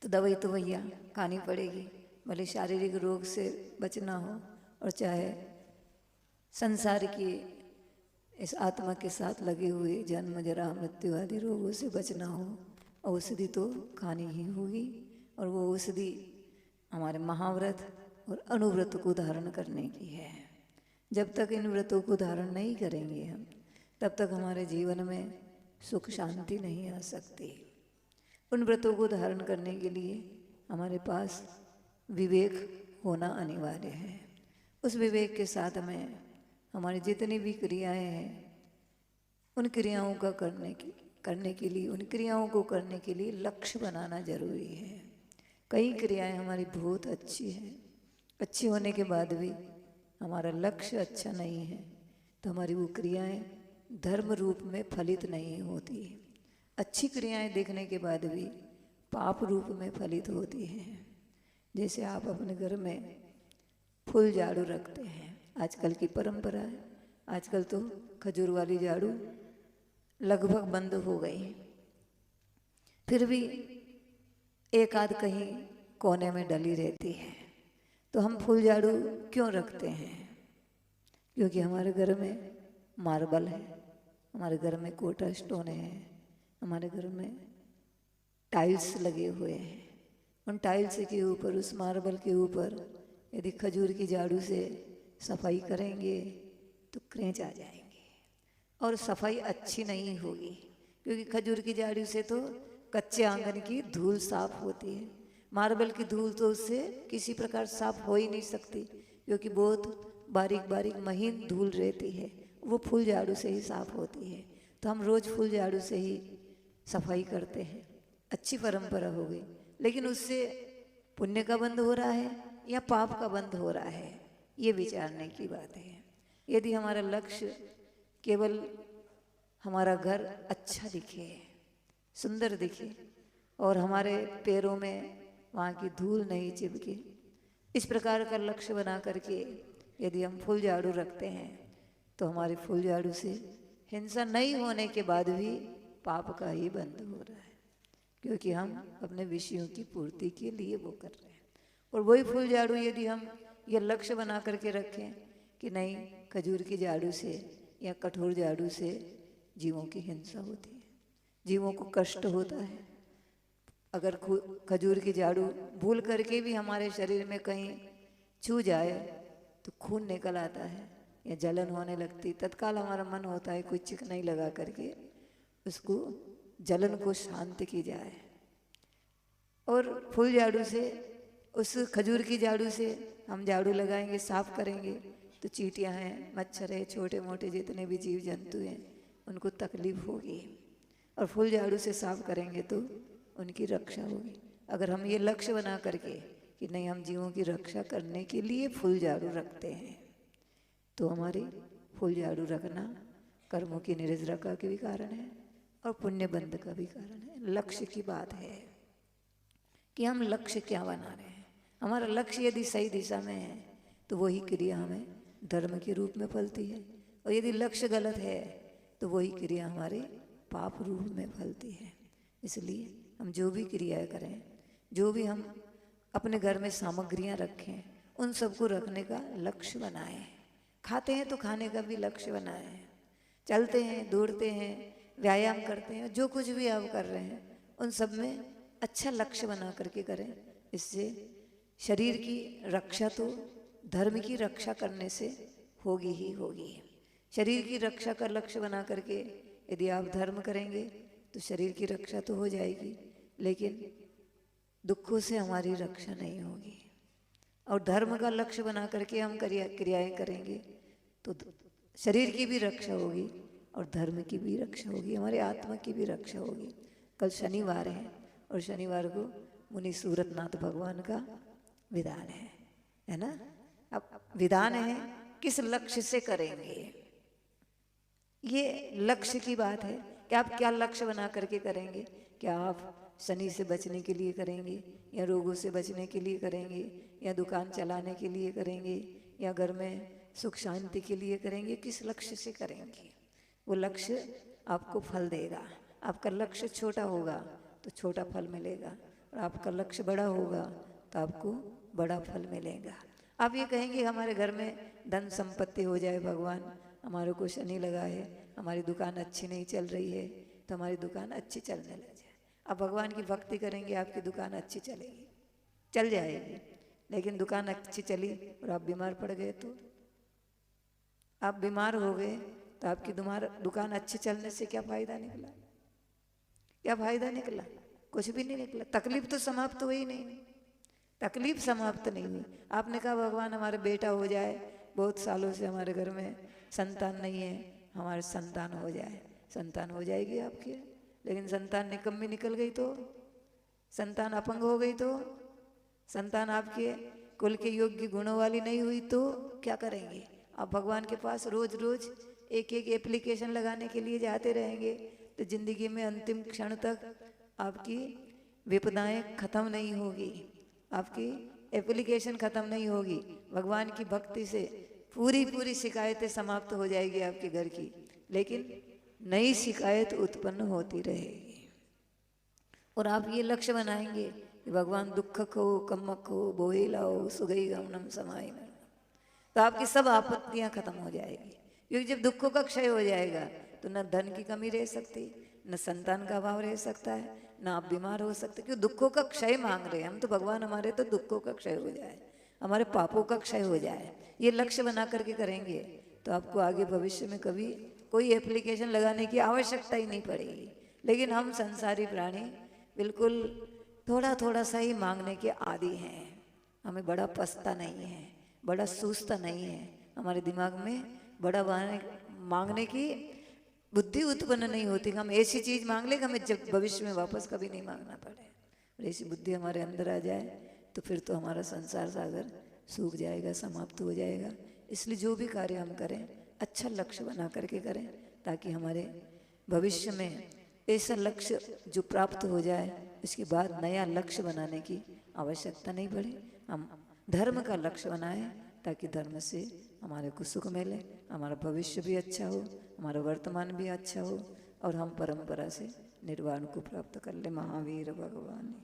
तो दवाई तो भैया खानी पड़ेगी, भले शारीरिक रोग से बचना हो और चाहे संसार की इस आत्मा के साथ लगे हुए जन्म जरा मृत्यु आदि रोगों से बचना हो, औषधि तो खानी ही होगी। और वो औषधि हमारे महाव्रत और अनुव्रत को धारण करने की है। जब तक इन व्रतों को धारण नहीं करेंगे हम, तब तक हमारे जीवन में सुख शांति नहीं आ सकती। उन व्रतों को धारण करने के लिए हमारे पास विवेक होना अनिवार्य है। उस विवेक के साथ में हमारी जितनी भी क्रियाएं हैं, उन क्रियाओं का करने के लिए उन क्रियाओं को करने के लिए लक्ष्य बनाना जरूरी है। कई क्रियाएं हमारी बहुत अच्छी हैं, अच्छी होने के बाद भी हमारा लक्ष्य अच्छा नहीं है, तो हमारी वो क्रियाएं धर्म रूप में फलित नहीं होती। अच्छी क्रियाएं देखने के बाद भी पाप रूप में फलित होती हैं। जैसे आप अपने घर में फूल झाड़ू रखते हैं, आजकल की परंपरा है, आजकल तो खजूर वाली झाड़ू लगभग बंद हो गई, फिर भी एक आध कहीं कोने में डली रहती है। तो हम फूल झाड़ू क्यों रखते हैं? क्योंकि हमारे घर में मार्बल है, हमारे घर में कोटा स्टोन है, हमारे घर में टाइल्स लगे हुए हैं। उन टाइल्स के ऊपर, उस मार्बल के ऊपर यदि खजूर की झाड़ू से सफाई करेंगे तो क्रेंच आ जाएंगे और सफाई अच्छी नहीं होगी। क्योंकि खजूर की झाड़ू से तो कच्चे आंगन की धूल साफ होती है, मार्बल की धूल तो उससे किसी प्रकार साफ हो ही नहीं सकती, क्योंकि बहुत बारीक बारीक महीन धूल रहती है, वो फूल झाड़ू से ही साफ होती है। तो हम रोज़ फूल झाड़ू से ही सफाई करते हैं, अच्छी परंपरा हो गई। लेकिन उससे पुण्य का बंध हो रहा है या पाप का बंध हो रहा है, ये विचारने की बात है। यदि हमारा लक्ष्य केवल हमारा घर अच्छा दिखे, सुंदर दिखे और हमारे पैरों में वहाँ की धूल नहीं चिपके, इस प्रकार का लक्ष्य बना करके यदि हम फूल झाड़ू रखते हैं, तो हमारे फूल झाड़ू से हिंसा नहीं होने के बाद भी पाप का ही बंध हो रहा है, क्योंकि हम अपने विषयों की पूर्ति के लिए वो कर रहे हैं। और वही फूल झाड़ू यदि हम ये लक्ष्य बना करके रखें कि नहीं, खजूर की झाड़ू से या कठोर झाड़ू से जीवों की हिंसा होती है, जीवों को कष्ट होता है। अगर खजूर की झाड़ू भूल करके भी हमारे शरीर में कहीं छू जाए तो खून निकल आता है या जलन होने लगती, तत्काल हमारा मन होता है कोई चिकनाई लगा करके उसको जलन को शांत की जाए। और फूल झाड़ू से, उस खजूर की झाड़ू से हम झाड़ू लगाएंगे, साफ करेंगे, तो चींटियाँ हैं, मच्छर है, छोटे मोटे जितने भी जीव जंतु हैं, उनको तकलीफ होगी। और फूल झाड़ू से साफ करेंगे तो उनकी रक्षा होगी। अगर हम ये लक्ष्य बना करके कि नहीं, हम जीवों की रक्षा करने के लिए फूल झाड़ू रखते हैं, तो हमारी फूल झाड़ू रखना कर्मों की निर्जरता के भी कारण है और पुण्य बंध का भी कारण है। लक्ष्य की बात है कि हम लक्ष्य क्या बना रहे हैं। हमारा लक्ष्य यदि सही दिशा में है तो वही क्रिया हमें धर्म के रूप में फलती है, और यदि लक्ष्य गलत है तो वही क्रिया हमारे पाप रूप में फलती है। इसलिए हम जो भी क्रियाएं करें, जो भी हम अपने घर में सामग्रियां रखें, उन सबको रखने का लक्ष्य बनाएं। खाते हैं तो खाने का भी लक्ष्य बनाएं, चलते हैं, दौड़ते हैं, व्यायाम करते हैं, जो कुछ भी आप कर रहे हैं उन सब में अच्छा लक्ष्य बना करके करें। इससे शरीर की रक्षा तो धर्म की रक्षा करने से होगी ही होगी। शरीर की रक्षा का लक्ष्य बना करके यदि आप धर्म करेंगे तो शरीर की रक्षा तो हो जाएगी, लेकिन दुखों से हमारी रक्षा नहीं होगी। और धर्म का लक्ष्य बना करके हम क्रियाएं करेंगे तो शरीर की भी रक्षा होगी और धर्म की भी रक्षा होगी, हमारे आत्मा की भी रक्षा होगी। कल शनिवार है और शनिवार को मुनि सूरतनाथ भगवान का विधान है ना। अब विधान है किस लक्ष्य से करेंगे, ये लक्ष्य की बात है कि आप क्या लक्ष्य बना करके करेंगे। क्या आप शनि से बचने के लिए करेंगे, या रोगों से बचने के लिए करेंगे, या दुकान चलाने के लिए करेंगे, या घर में सुख शांति के लिए करेंगे, किस लक्ष्य से करेंगे। वो लक्ष्य आपको फल देगा। आपका लक्ष्य छोटा होगा तो छोटा फल मिलेगा, और आपका लक्ष्य बड़ा होगा तो आपको बड़ा फल मिलेगा। आप ये कहेंगे हमारे घर में धन संपत्ति हो जाए भगवान, हमारे को शनि लगा है, हमारी दुकान अच्छी नहीं चल रही है, तो हमारी दुकान अच्छी चलने लग जाए। आप भगवान की भक्ति करेंगे, आपकी दुकान अच्छी चलेगी, चल जाएगी। लेकिन दुकान अच्छी चली और आप बीमार पड़ गए तो आप बीमार हो गए तो आपकी दुकान अच्छी चलने से क्या फायदा निकला? क्या फायदा निकला? कुछ भी नहीं निकला। तकलीफ तो समाप्त हुई नहीं, तकलीफ समाप्त नहीं हुई। आपने कहा भगवान हमारे बेटा हो जाए, बहुत सालों से हमारे घर में संतान नहीं है, हमारे संतान हो जाए। संतान हो जाएगी आपकी, लेकिन संतान निकम्मी निकल गई तो, संतान अपंग हो गई तो, संतान आपके कुल के योग्य गुणों वाली नहीं हुई तो क्या करेंगे? आप भगवान के पास रोज रोज एक एक एप्लीकेशन लगाने के लिए जाते रहेंगे तो जिंदगी में अंतिम क्षण तक आपकी विपदाएं खत्म नहीं होगी, आपकी एप्लीकेशन खत्म नहीं होगी। भगवान की भक्ति से पूरी शिकायतें समाप्त हो जाएगी आपके घर की, लेकिन नई शिकायत उत्पन्न होती रहेगी। और आप ये लक्ष्य बनाएंगे कि भगवान दुख को कमक हो बोही लाओ सुगई गमनम समाई, तो आपकी सब आपत्तियां खत्म हो जाएगी। क्योंकि जब दुखों का क्षय हो जाएगा तो न धन की कमी रह सकती, न संतान का अभाव रह सकता है, न आप बीमार हो सकते। क्यों? दुखों का क्षय मांग रहे हैं हम तो भगवान, हमारे तो दुखों का क्षय हो जाए, हमारे पापों का क्षय हो जाए। ये लक्ष्य बना करके करेंगे तो आपको आगे भविष्य में कभी कोई एप्लीकेशन लगाने की आवश्यकता ही नहीं पड़ेगी। लेकिन हम संसारी प्राणी बिल्कुल थोड़ा थोड़ा सा ही मांगने के आदी हैं। हमें बड़ा पछता नहीं है, बड़ा सूझता नहीं है, हमारे दिमाग में बड़ा मांगने की बुद्धि उत्पन्न नहीं होती। हम ऐसी चीज मांग ले कि हमें जब भविष्य में वापस कभी नहीं मांगना पड़े। और ऐसी बुद्धि हमारे अंदर आ जाए तो फिर तो हमारा संसार सागर सूख जाएगा, समाप्त हो जाएगा। इसलिए जो भी कार्य हम करें अच्छा लक्ष्य बना करके करें, ताकि हमारे भविष्य में ऐसा लक्ष्य जो प्राप्त हो जाए उसके बाद नया लक्ष्य बनाने की आवश्यकता नहीं पड़े। हम धर्म का लक्ष्य बनाएं ताकि धर्म से हमारे को सुख मिले, हमारा भविष्य भी अच्छा हो, हमारा वर्तमान भी अच्छा हो और हम परंपरा से निर्वाण को प्राप्त कर ले। महावीर भगवान।